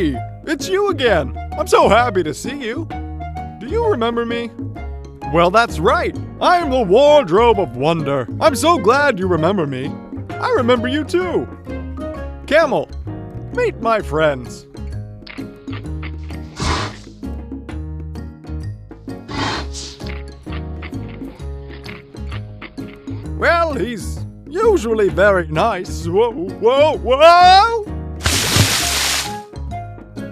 Hey, it's you again. I'm so happy to see you. Do you remember me? Well, that's right. I'm the Wardrobe of Wonder. I'm so glad you remember me. I remember you too. Camel, meet my friends. Well, he's usually very nice. Whoa, whoa, whoa!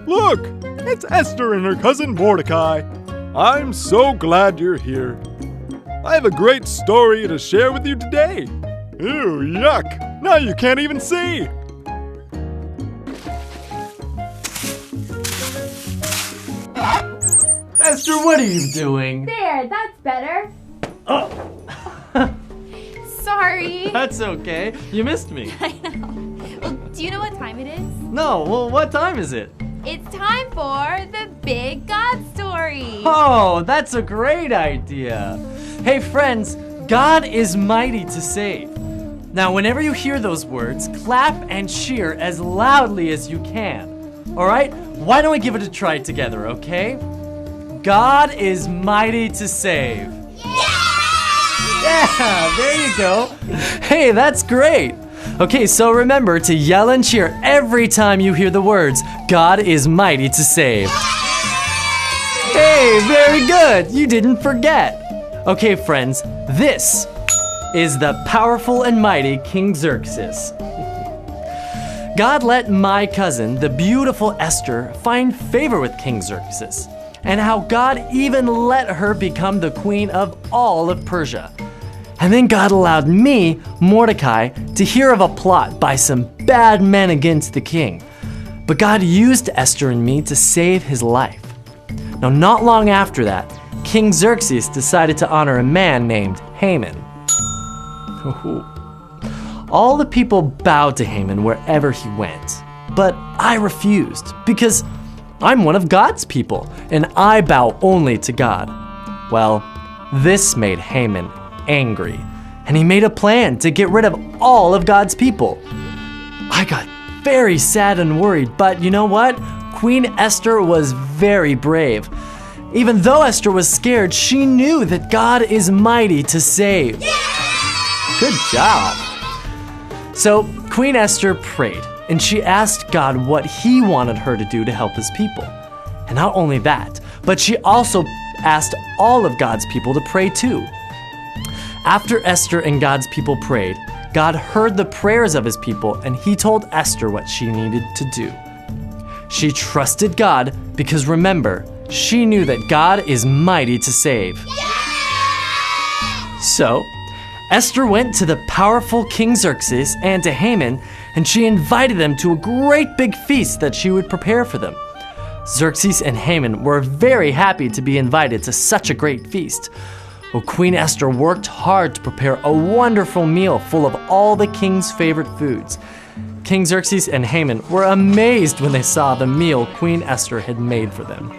Look, it's Esther and her cousin Mordecai. I'm so glad you're here. I have a great story to share with you today. Ew, yuck! Now you can't even see! Esther, what are you doing? There, that's better. Oh! Sorry. That's okay. You missed me. I know. Well, do you know what time it is? No, well, what time is it? It's time for the Big God Story. Oh, that's a great idea. Hey, friends, God is mighty to save. Now, whenever you hear those words, clap and cheer as loudly as you can. All right? Why don't we give it a try together, okay? God is mighty to save. Yeah, there you go. Hey, that's great. Okay, so remember to yell and cheer every time you hear the words, God is mighty to save. Hey, very good. You didn't forget. Okay, friends, this is the powerful and mighty King Xerxes. God let my cousin, the beautiful Esther, find favor with King Xerxes, and how God even let her become the queen of all of Persia. And then God allowed me, Mordecai, to hear of a plot by some bad men against the king. But God used Esther and me to save his life. Now, not long after that, King Xerxes decided to honor a man named Haman. All the people bowed to Haman wherever he went. But I refused, because I'm one of God's people, and I bow only to God. Well, this made Haman angry, and he made a plan to get rid of all of God's people. I got very sad and worried, but you know what? Queen Esther was very brave. Even though Esther was scared, she knew that God is mighty to save. Yeah! Good job. So Queen Esther prayed, and she asked God what he wanted her to do to help his people. And not only that, but she also asked all of God's people to pray too. After Esther and God's people prayed, God heard the prayers of his people, and he told Esther what she needed to do. She trusted God because, remember, she knew that God is mighty to save. Yeah! So, Esther went to the powerful King Xerxes and to Haman, and she invited them to a great big feast that she would prepare for them. Xerxes and Haman were very happy to be invited to such a great feast. Well, Queen Esther worked hard to prepare a wonderful meal full of all the king's favorite foods. King Xerxes and Haman were amazed when they saw the meal Queen Esther had made for them.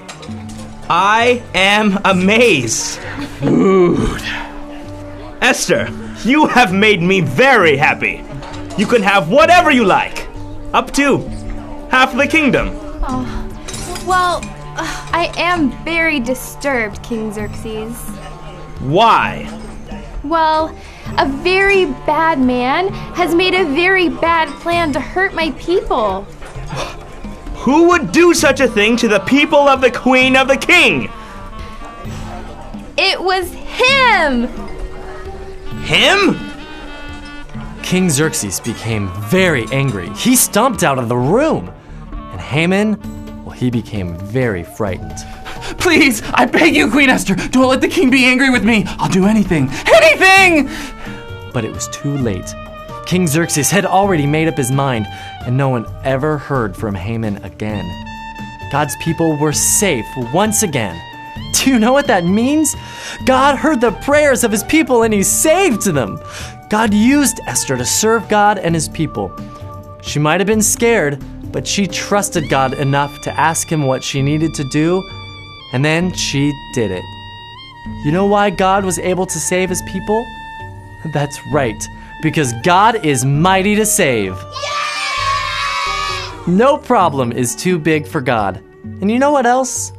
I am amazed. Food. Esther, you have made me very happy. You can have whatever you like. Up to half the kingdom. Well, I am very disturbed, King Xerxes. Why? Well, a very bad man has made a very bad plan to hurt my people. Who would do such a thing to the people of the Queen of the King? It was him! Him? King Xerxes became very angry. He stomped out of the room. And Haman, well, he became very frightened. Please, I beg you, Queen Esther, don't let the king be angry with me. I'll do anything. Anything! But it was too late. King Xerxes had already made up his mind, and no one ever heard from Haman again. God's people were safe once again. Do you know what that means? God heard the prayers of his people and he saved them. God used Esther to serve God and his people. She might have been scared, but she trusted God enough to ask him what she needed to do, and then she did it. You know why God was able to save his people? That's right, because God is mighty to save. Yeah! No problem is too big for God. And you know what else?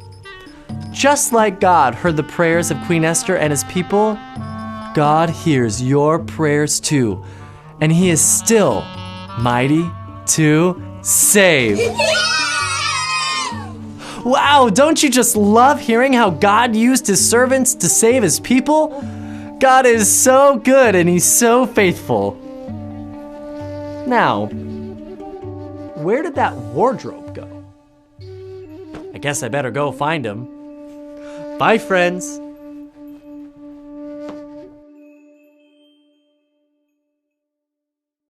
Just like God heard the prayers of Queen Esther and his people, God hears your prayers too. And he is still mighty to save. Wow, don't you just love hearing how God used his servants to save his people? God is so good and he's so faithful. Now, where did that wardrobe go? I guess I better go find him. Bye, friends.